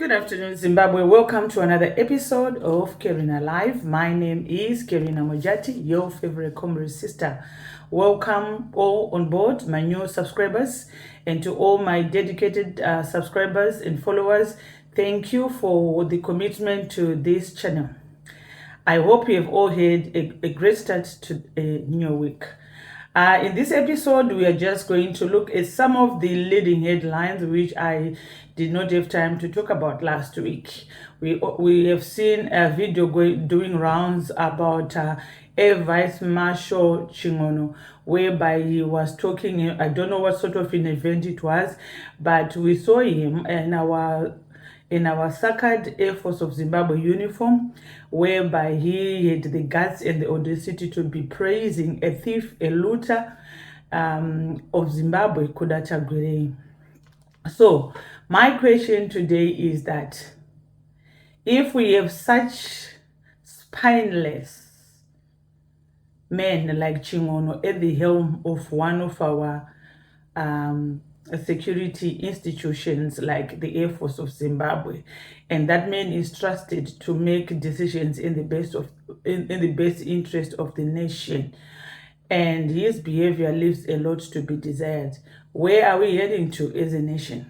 Good afternoon, Zimbabwe. Welcome to another episode of Kerina Live. My name is Kerina Mojati, your favorite comrade sister. Welcome all on board, my new subscribers, and to all my dedicated subscribers and followers. Thank you for the commitment to this channel. I hope you have all had a great start to a new week. In this episode, we are just going to look at some of the leading headlines which I did not have time to talk about last week. We have seen a video doing rounds about Air Marshal Chingono, whereby he was talking, I don't know what sort of an event it was, but we saw him in our Sacred Air Force of Zimbabwe uniform, whereby he had the guts and the audacity to be praising a thief, a looter of Zimbabwe, Kudata Gwirei. So, my question today is that if we have such spineless men like Chingono at the helm of one of our security institutions like the Air Force of Zimbabwe, and that man is trusted to make decisions in the best interest of the nation, and his behavior leaves a lot to be desired. Where are we heading to as a nation?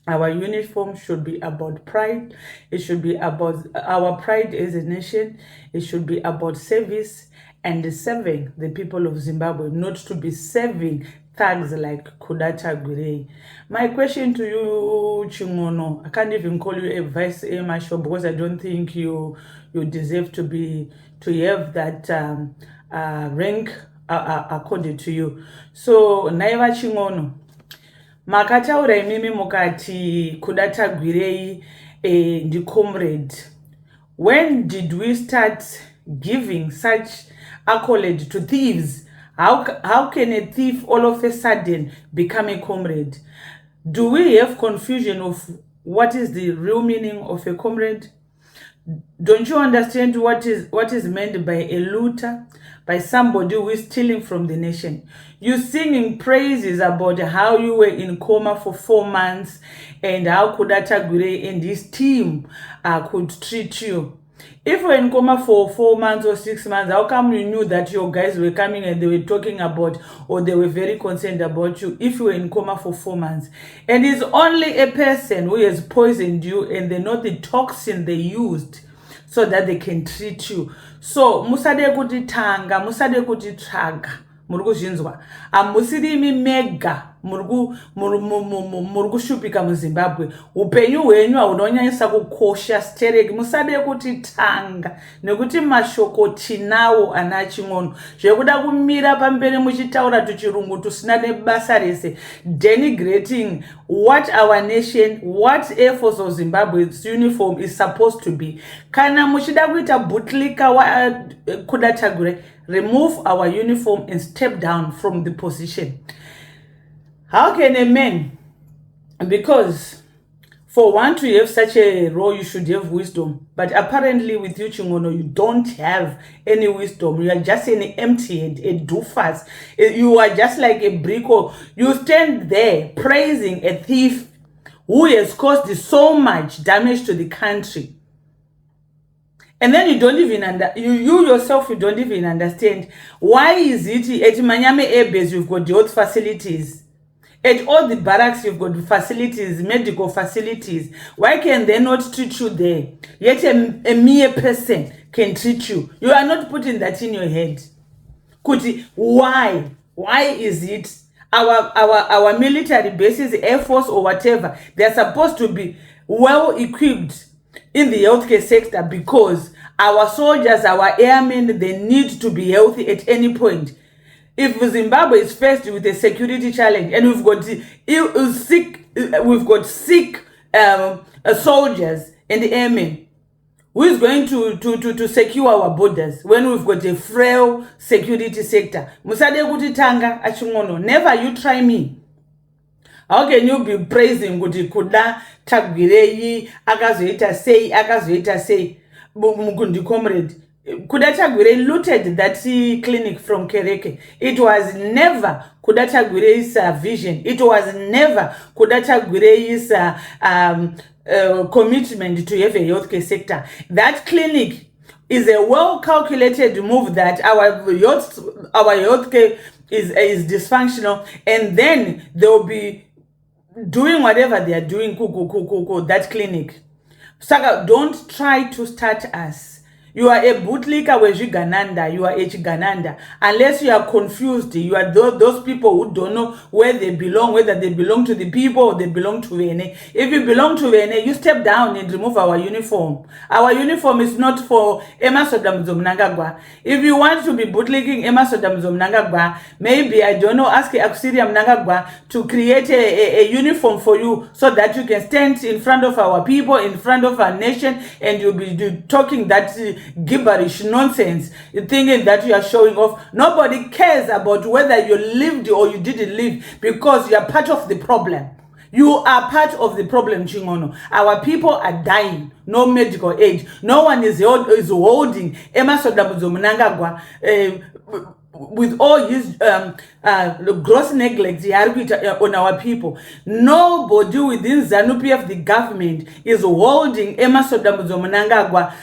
Our uniform should be about pride. It should be about our pride as a nation. It should be about service and serving the people of Zimbabwe, not to be serving thugs like Kudata Gwirei. My question to you, Chingono, I can't even call you a Vice Air Marshal because I don't think you deserve to have that rank accorded to you. So, Naiva Chingono, makataura imimi mukati Kudata Gwirei the comrade. When did we start giving such accolade to thieves? How can a thief all of a sudden become a comrade? Do we have confusion of what is the real meaning of a comrade? Don't you understand what is meant by a looter? By somebody who is stealing from the nation. You singing praises about how you were in coma for 4 months and how Kudata Gwirei and his team could treat you. If we're in coma for 4 months or 6 months, how come you knew that your guys were coming and they were talking about, or they were very concerned about you if you were in coma for 4 months? And it's only a person who has poisoned you and they know the toxin they used so that they can treat you. So, musade kuti tanga, musade kuti traga, murugu zhinzwa. Amusiri imi mega, murugu shupika mu Zimbabwe. Upenyu wenyu haunonyanyisa kukosha stereki. Musade kuti tanga, nekuti mashoko tinawo ana Chingono. Zvekuda kumira pamberi muchitaura tuchirungu tusina nebasa rese. Denigrating what our nation, what Air Force of Zimbabwe's uniform is supposed to be. Kana muchida kuita butlika wa Kudata Gwirei, remove our uniform and step down from the position. How can a man, because for one to have such a role, you should have wisdom. But apparently with you, Chingono, you don't have any wisdom. You are just an empty head, a doofus. You are just like a brico. You stand there praising a thief who has caused so much damage to the country. And then you don't even you yourself, you don't even understand. Why is it at Manyame Air Base you've got the health facilities? At all the barracks you've got facilities, medical facilities. Why can they not treat you there? Yet a mere person can treat you. You are not putting that in your head. Kuti, why? Why is it our military bases, Air Force or whatever, they're supposed to be well equipped in the healthcare sector because our soldiers, our airmen, they need to be healthy at any point. If Zimbabwe is faced with a security challenge and we've got sick soldiers and airmen, who is going to secure our borders when we've got a frail security sector? Musade kuti tanga Chingono, never you try me. How can you be praising kuti Kudata Gwirei akazoita sei mukundi comrade? Kudatagwire looted that clinic from Kereke. It was never Kudatagwire's vision. It was never Kudatagwire's commitment to have a healthcare sector. That clinic is a well-calculated move that our healthcare is dysfunctional, and then they'll be doing whatever they are doing that clinic. Saka, don't try to start us. You are a bootlicker with Zvigananda, you are a Chigananda. Unless you are confused, you are those people who don't know where they belong, whether they belong to the people or they belong to Vene. If you belong to Vene, you step down and remove our uniform. Our uniform is not for Emma Sodam Zomnangagwa. If you want to be bootlicking Emma Sodam Zomnangagwa, maybe, I don't know, ask Akusiria Mnangagwa to create a uniform for you so that you can stand in front of our people, in front of our nation, and you'll be talking that gibberish nonsense, thinking that you are showing off. Nobody cares about whether you lived or you didn't live, because you are part of the problem. You are part of the problem, Chingono. Our people are dying. No medical aid. No one is holding Emma Sodamuzo Mnangagwa with all his gross neglect on our people. Nobody within ZANU-PF, the government, is holding Emma Sodamuzo Mnangagwa.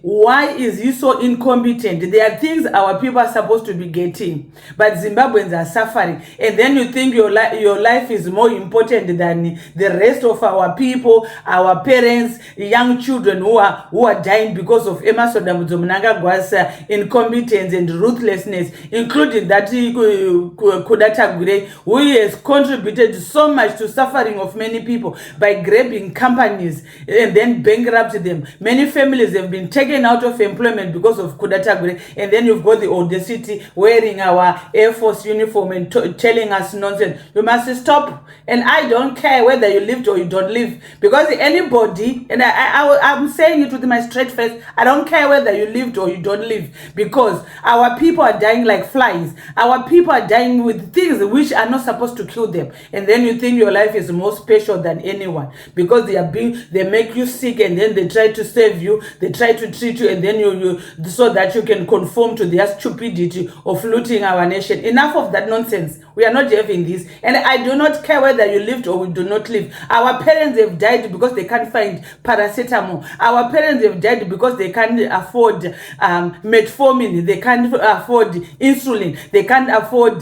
Why is he so incompetent? There are things our people are supposed to be getting, but Zimbabweans are suffering. And then you think your life is more important than the rest of our people, our parents, young children who are dying because of Emma Sodamuzo Mnangagwa's incompetence and ruthlessness, including that Kudatagwire, who has contributed so much to suffering of many people by grabbing companies and then bankrupt them. Many families have been taken out of employment because of Kudatagwire, and then you've got the audacity wearing our Air Force uniform and telling us nonsense. You must stop. And I don't care whether you lived or you don't live, because anybody, and I'm saying it with my straight face, I don't care whether you lived or you don't live, because our people are dying like flies. Our people are dying with things which are not supposed to kill them, and then you think your life is more special than anyone because they make you sick, and then they try to save you, they try to treat you, and then you so that you can conform to their stupidity of looting our nation. Enough of that nonsense. We are not having this, and I do not care whether you lived or we do not live. Our parents have died because they can't find paracetamol. Our parents have died because they can't afford metformin. They can't afford insulin. They can't afford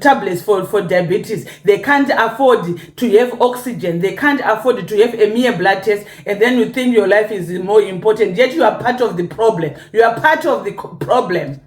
tablets for diabetes. They can't afford to have oxygen. They can't afford to have a mere blood test. And then you think your life is more important. Yet you are part of the problem. You are part of the problem.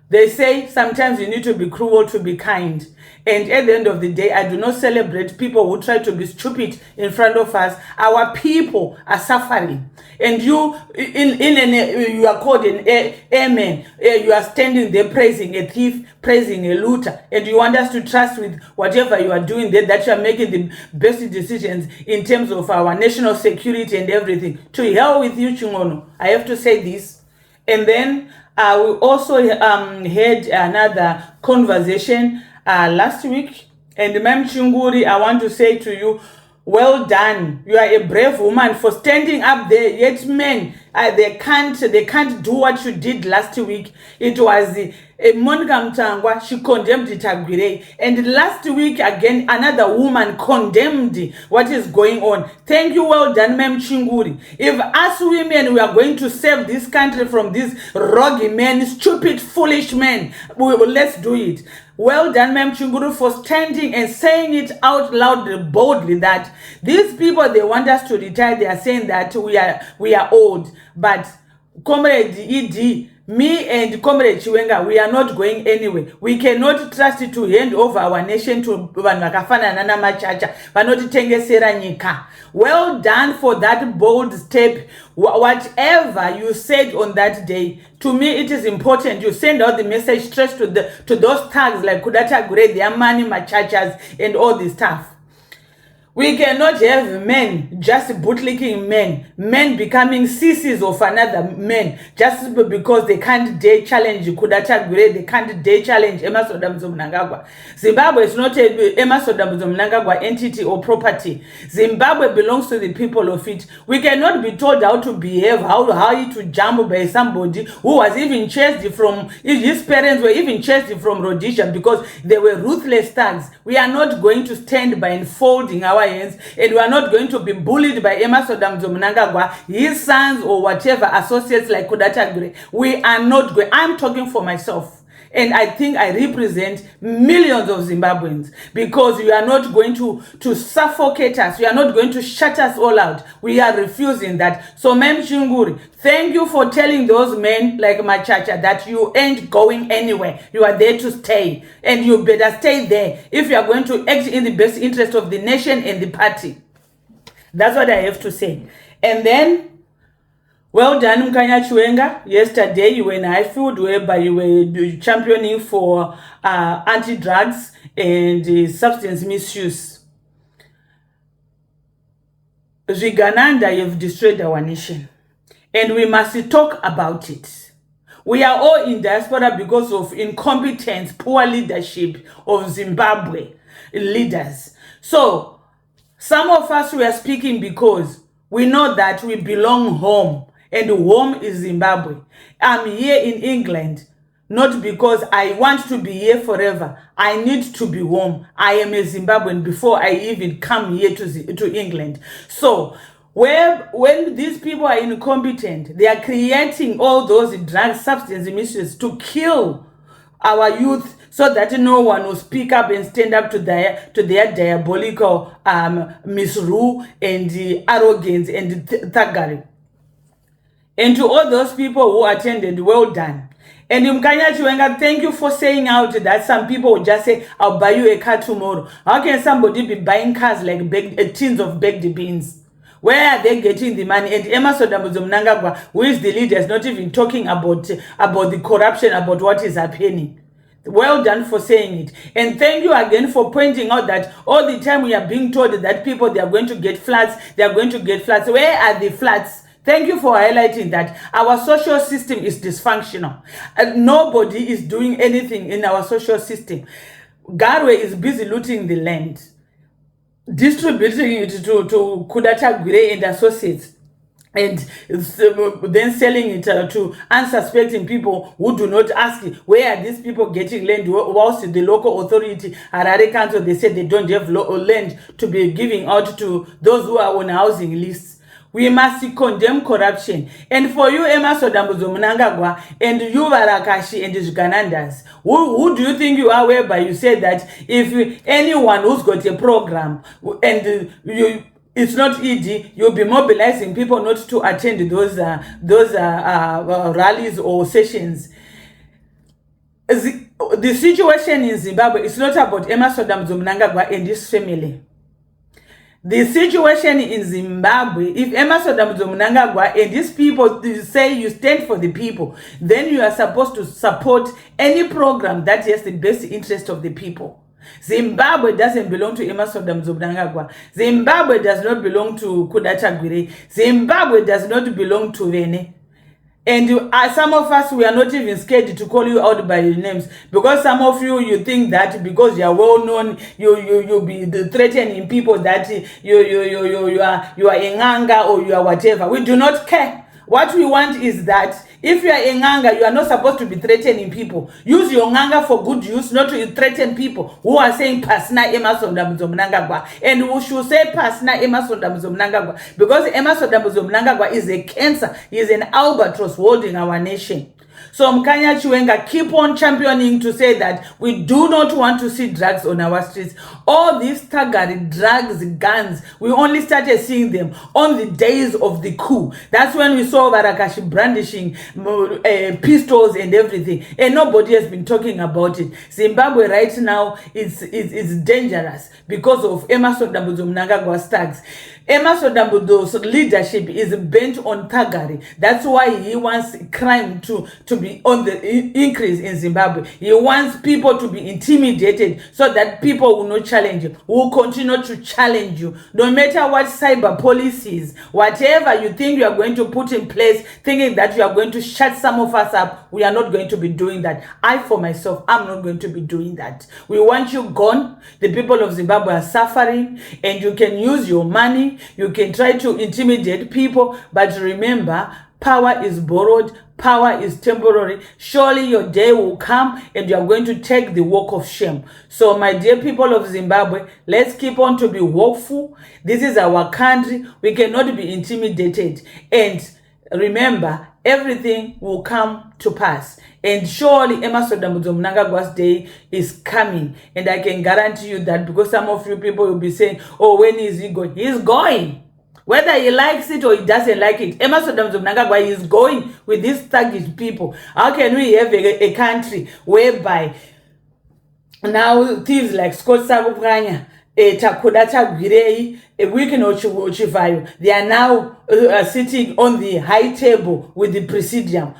They say sometimes you need to be cruel to be kind. And at the end of the day, I do not celebrate people who try to be stupid in front of us. Our people are suffering. And you are called an amen. You are standing there praising a thief, praising a looter. And you want us to trust with whatever you are doing there, that you are making the best decisions in terms of our national security and everything. To hell with you, Chingono. I have to say this. And then we also had another conversation last week. And Ma'am Chinguri, I want to say to you, well done. You are a brave woman for standing up there. Yet men, they can't do what you did last week. It was Monica Mtangwa, she condemned Itagwire. And last week again, another woman condemned what is going on. Thank you, well done, Ma'am Chinguri. If us women, we are going to save this country from these rogue men, stupid, foolish men, let's do it. Well done, Ma'am Chinguru, for standing and saying it out loud, boldly, that these people, they want us to retire. They are saying that we are old. But Comrade ED, me and Comrade Chiwenga, we are not going anywhere. We cannot trust it to hand over our nation to Vanakafana Nana Machacha, but not Tengesera Nika. Well done for that bold step. Whatever you said on that day, to me it is important. You send out the message straight to those thugs like Kudatagwire, their money, Machachas, and all this stuff. We cannot have men just bootlicking men becoming sissies of another man just because they can't dare challenge Kudatagure, they can't dare challenge Emerson Mnangagwa. Zimbabwe is not a Emerson Mnangagwa entity or property. Zimbabwe belongs to the people of it. We cannot be told how to behave, how to jump by somebody who was even chased from, his parents were even chased from Rhodesia because they were ruthless thugs. We are not going to stand by enfolding our hands, and we are not going to be bullied by Emerson Mnangagwa, his sons or whatever associates like Kudatagure. We are not going. I'm talking for myself. And I think I represent millions of Zimbabweans, because you are not going to suffocate us. You are not going to shut us all out. We are refusing that. So, Mem Chinguri, thank you for telling those men like Machacha that you ain't going anywhere. You are there to stay. And you better stay there if you are going to act in the best interest of the nation and the party. That's what I have to say. And then, well done, Mkanya Chiwenga. Yesterday you were in Highfield, whereby you were championing for anti-drugs and substance misuse. Zvigananda, you've destroyed our nation, and we must talk about it. We are all in diaspora because of incompetence, poor leadership of Zimbabwe leaders. So, some of us were speaking because we know that we belong home. And home is Zimbabwe. I'm here in England, not because I want to be here forever. I need to be home. I am a Zimbabwean before I even come here to England. So, when these people are incompetent, they are creating all those drug substance misuse to kill our youth, so that no one will speak up and stand up to their diabolical misrule and arrogance and thuggery. And to all those people who attended, well done. And Mkanya Chiwenga, thank you for saying out that some people will just say, I'll buy you a car tomorrow. How can somebody be buying cars like tins of baked beans? Where are they getting the money? And Emerson Mnangagwa, who is the leader, is not even talking about the corruption, about what is happening. Well done for saying it. And thank you again for pointing out that all the time we are being told that people, they are going to get floods, they are going to get floods. Where are the floods? Thank you for highlighting that our social system is dysfunctional. And nobody is doing anything in our social system. Garwe is busy looting the land, distributing it to Kudatagure and associates, and then selling it to unsuspecting people who do not ask where are these people getting land, whilst the local authority, Harare Council, they said they don't have land to be giving out to those who are on housing lists. We must condemn corruption. And for you, Emerson Mnangagwa, and you, Varakashi, and the Zviganandas, who do you think you are, whereby you say that if anyone who's got a program and it's not easy, you'll be mobilizing people not to attend those rallies or sessions. The situation in Zimbabwe is not about Emerson Mnangagwa and his family. The situation in Zimbabwe, if Emerson Mnangagwa and these people say you stand for the people, then you are supposed to support any program that has the best interest of the people. Zimbabwe doesn't belong to Emerson Mnangagwa. Zimbabwe does not belong to Kudatagure. Zimbabwe does not belong to Vene. And some of us, we are not even scared to call you out by your names, because some of you think that because you are well known, you'll be threatening people that you are Nganga or you are whatever. We do not care. What we want is that if you are a Nganga, you are not supposed to be threatening people. Use your Nganga for good use, not to threaten people who are saying Pasna Emerson Mnangagwa. And we should say Pasna Emerson Mnangagwa, because Emerson Mnangagwa is a cancer. He is an albatross holding our nation. So Mkanya Chiwenga, keep on championing to say that we do not want to see drugs on our streets. All these thuggery, drugs, guns, we only started seeing them on the days of the coup. That's when we saw Varakashi brandishing pistols and everything. And nobody has been talking about it. Zimbabwe right now is dangerous because of Emerson Mnangagwa's thugs. Emerson Dambudo's leadership is bent on thuggery. That's why he wants crime to be on the increase in Zimbabwe. He wants people to be intimidated so that people will not challenge you, will continue to challenge you. No matter what cyber policies, whatever you think you are going to put in place, thinking that you are going to shut some of us up, we are not going to be doing that. I, for myself, I'm not going to be doing that. We want you gone. The people of Zimbabwe are suffering, and you can use your money. You can try to intimidate people, but remember, power is borrowed, power is temporary. Surely your day will come and you are going to take the walk of shame. So my dear people of Zimbabwe, let's keep on to be hopeful. This is our country. We cannot be intimidated. And remember, everything will come to pass. And surely Emerson Mnangagwa's day is coming. And I can guarantee you that, because some of you people will be saying, oh, when is he going? He's going. Whether he likes it or he doesn't like it, Emerson Mnangagwa is going with these thuggish people. How can we have a country whereby now thieves like yours.Mkanya, Takuda Tagirei, Wikin, they are now sitting on the high table with the presidium.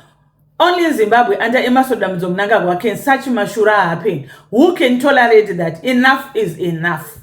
Only in Zimbabwe, under Emerson Mnangagwa, can such mashura happen. Who can tolerate that? Enough is enough.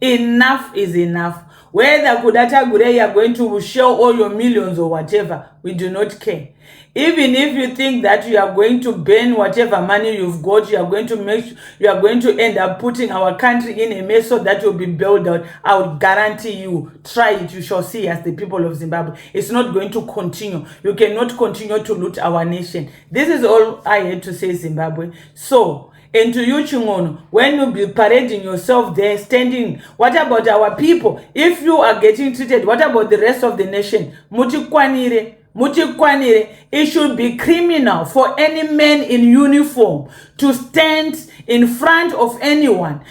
Enough is enough. Whether Kudata Gure are going to show all your millions or whatever, we do not care. Even if you think that you are going to burn whatever money you've got, you are going to end up putting our country in a mess so that will be bailed out, I would guarantee you, try it, you shall see as the people of Zimbabwe. It's not going to continue. You cannot continue to loot our nation. This is all I had to say, Zimbabwe. So, and to you, Chingono, when you be parading yourself there, standing, what about our people? If you are getting treated, what about the rest of the nation? Mutikwanire, it should be criminal for any man in uniform to stand in front of anyone,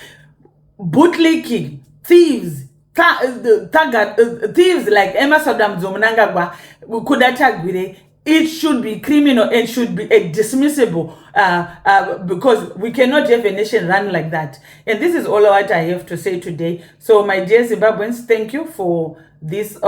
bootlicking, thieves, thieves like Emerson Mnangagwa, Kudata. It should be criminal and should be dismissible because we cannot have a nation run like that. And this is all what I have to say today. So my dear Zimbabweans, thank you for this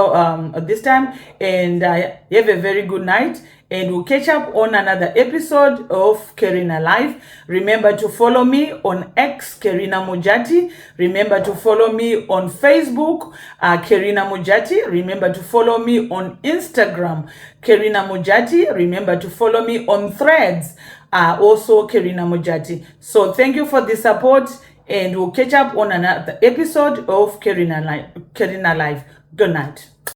this time, and have a very good night, and we'll catch up on another episode of Kerina Live. Remember to follow me on X, Kerina Mujati. Remember to follow me on Facebook, Kerina Mujati. Remember to follow me on Instagram, Kerina Mujati. Remember to follow me on Threads, also Kerina Mujati. So thank you for the support, and we'll catch up on another episode of Kerina Live. Good night.